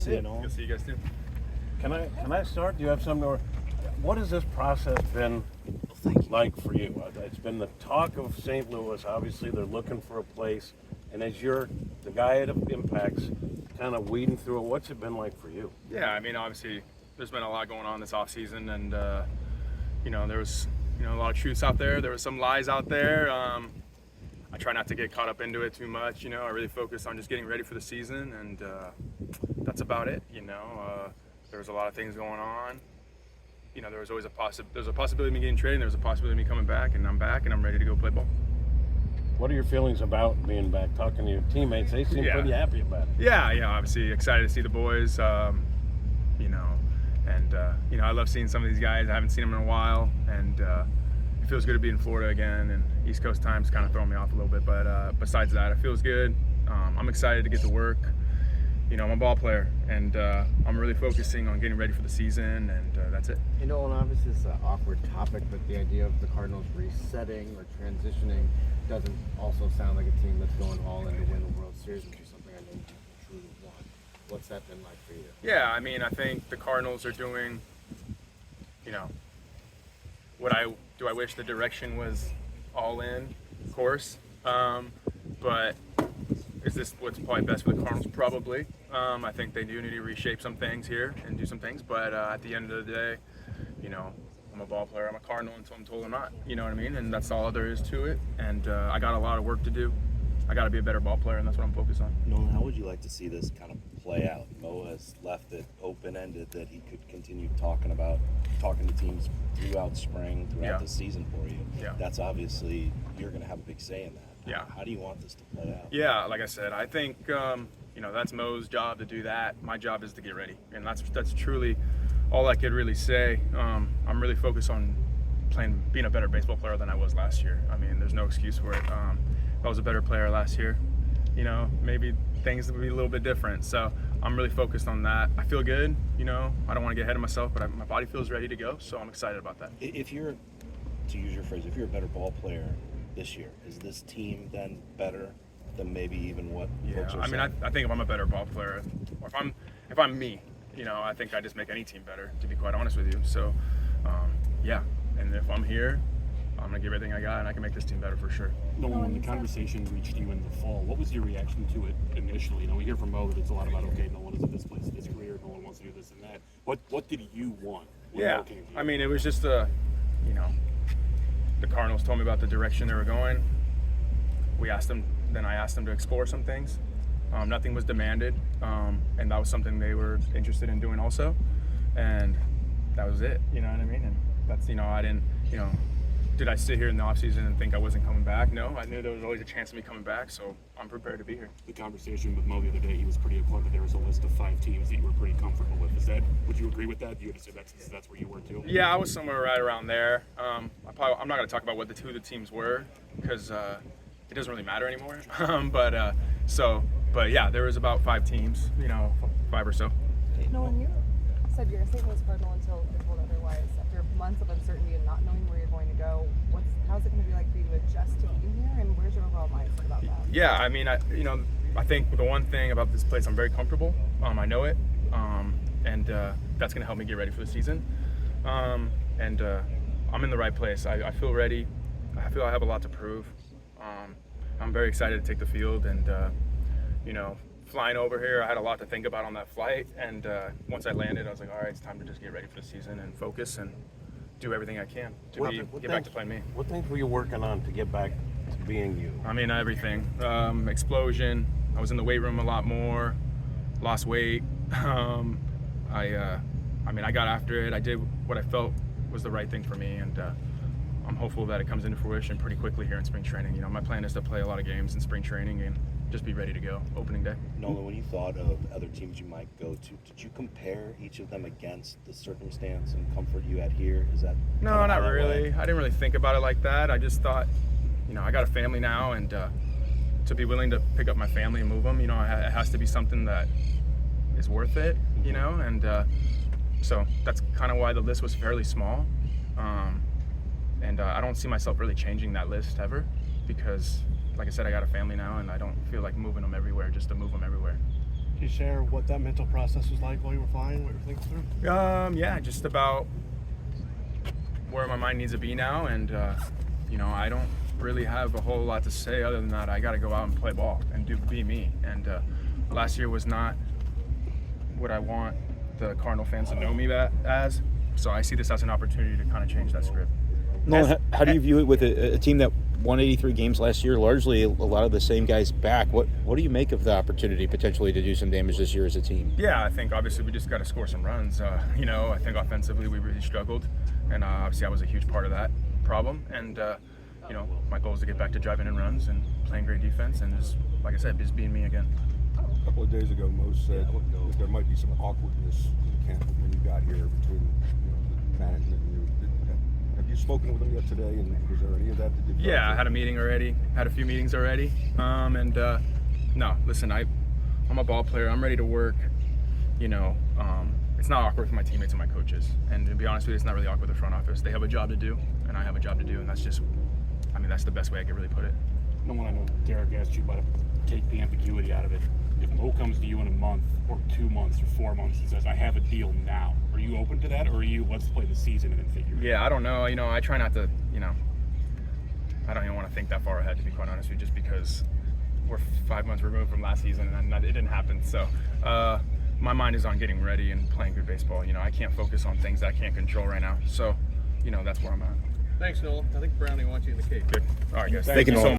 See you, Nolan. Good to see you guys too. Can I start? Do you have something? What has this process been like for you? It's been the talk of St. Louis. Obviously, they're looking for a place, and as you're the guy at Impact's, kind of weeding through it. What's it been like for you? Yeah, I mean, obviously, there's been a lot going on this offseason, and there was a lot of truths out there. There were some lies out there. I try not to get caught up into it too much. I really focus on just getting ready for the season, and that's about it. There was a lot of things going on. There was always there's a possibility of me getting traded, and there was a possibility of me coming back, and I'm back, and I'm ready to go play ball. What are your feelings about being back? Talking to your teammates, they seem pretty happy about it. Yeah, obviously excited to see the boys. I love seeing some of these guys. I haven't seen them in a while, and it feels good to be in Florida again. And East Coast time's kind of throwing me off a little bit, but besides that, it feels good. I'm excited to get to work. I'm a ball player, and I'm really focusing on getting ready for the season, and that's it. Nolan, obviously it's an awkward topic, but the idea of the Cardinals resetting or transitioning doesn't also sound like a team that's going all in to win the World Series, which is something I know you truly want. What's that been like for you? Yeah, I think the Cardinals are doing, I wish the direction was all in, of course, but is this what's probably best for the Cardinals? Probably. I think they do need to reshape some things here and do some things, but at the end of the day, I'm a ball player. I'm a Cardinal until I'm told I'm not. You know what I mean? And that's all there is to it. And I got a lot of work to do. I got to be a better ball player, and that's what I'm focused on. Nolan, how would you like to see this kind of play out? Mo has left it open-ended that he could continue talking to teams throughout spring, throughout the season for you. Yeah. That's obviously, you're going to have a big say in that. Yeah. How do you want this to play out? Yeah, like I said, I think that's Mo's job to do that. My job is to get ready, and that's truly all I could really say. I'm really focused on being a better baseball player than I was last year. There's no excuse for it. If I was a better player last year, maybe things would be a little bit different. So I'm really focused on that. I feel good. I don't want to get ahead of myself, but my body feels ready to go. So I'm excited about that. If you're, to use your phrase, if you're a better ball player this year, is this team then better than maybe even what folks are saying? I think if I'm a better ball player, or if I'm me, I think I just make any team better, to be quite honest with you. So, and if I'm here, I'm going to give everything I got, and I can make this team better for sure. Nolan, when the conversation reached you in the fall, what was your reaction to it initially? We hear from Mo that it's a lot about, okay, Nolan is at this place in his career, Nolan wants to do this and that. What did you want when Mo came to you? It was just the Cardinals told me about the direction they were going. I asked them to explore some things. Nothing was demanded, and that was something they were interested in doing also, and that was it. You know what I mean? And that's I didn't did I sit here in the offseason and think I wasn't coming back? No, I knew there was always a chance of me coming back, so I'm prepared to be here. The conversation with Mo the other day, he was pretty upfront that there was a list of 5 teams that you were pretty comfortable with. Would you agree with that? You would say that's where you were too? Yeah, I was somewhere right around there. I'm not going to talk about who the teams were because it doesn't really matter anymore. But yeah, there was about 5 teams, 5 or so. Nolan, you said you're a St. Louis Cardinal until you're told otherwise. After months of uncertainty and not knowing where you're going to go, how's it going to be like for you to adjust to being here, and where's your overall mindset about that? Yeah, I think the one thing about this place, I'm very comfortable. I know it, and that's going to help me get ready for the season. I'm in the right place. I feel ready. I feel I have a lot to prove. I'm very excited to take the field, and flying over here, I had a lot to think about on that flight, and once I landed, I was like, all right, it's time to just get ready for the season and focus and do everything I can to get back to playing me. What things were you working on to get back to being you? Everything. Explosion. I was in the weight room a lot more, lost weight. I got after it. I did what I felt was the right thing for me, and I'm hopeful that it comes into fruition pretty quickly here in spring training. My plan is to play a lot of games in spring training and just be ready to go opening day. Nolan, when you thought of other teams you might go to, did you compare each of them against the circumstance and comfort you had here? Is that no, not really. I didn't really think about it like that. I just thought, I got a family now, and to be willing to pick up my family and move them, it has to be something that is worth it, and so that's kind of why the list was fairly small. And I don't see myself really changing that list ever because, like I said, I got a family now, and I don't feel like moving them everywhere just to move them everywhere. Can you share what that mental process was like while you were flying, what you were thinking through? Yeah, just about where my mind needs to be now, and I don't really have a whole lot to say other than that. I got to go out and play ball and be me. And last year was not what I want the Cardinal fans to know me as. So I see this as an opportunity to kind of change that script. Nolan, how do you view it with a team that won 83 games last year, largely a lot of the same guys back? What do you make of the opportunity potentially to do some damage this year as a team? Yeah, I think obviously we just got to score some runs. I think offensively we really struggled, and obviously I was a huge part of that problem. And my goal is to get back to driving in runs and playing great defense, and just, like I said, just being me again. A couple of days ago, Mo said that there might be some awkwardness in camp when you got here between the management and you. Have you spoken with them yet today? And was there any of that? Yeah, I had a meeting already. Had a few meetings already. No, listen, I'm a ball player. I'm ready to work. It's not awkward for my teammates and my coaches. And to be honest with you, it's not really awkward with the front office. They have a job to do, and I have a job to do, and that's the best way I can really put it. I know Derek asked you about to take the ambiguity out of it. If Mo comes to you in a month or 2 months or 4 months and says, I have a deal now, are you open to that, or are you, let's play the season and then figure it out? Yeah, I don't know. I try not to, I don't even want to think that far ahead, to be quite honest with you, just because we're 5 months removed from last season and it didn't happen. So my mind is on getting ready and playing good baseball. I can't focus on things that I can't control right now. So, that's where I'm at. Thanks, Nolan. I think Brownie wants you in the cake. Good. All right, guys. Thank you, so Nolan. much.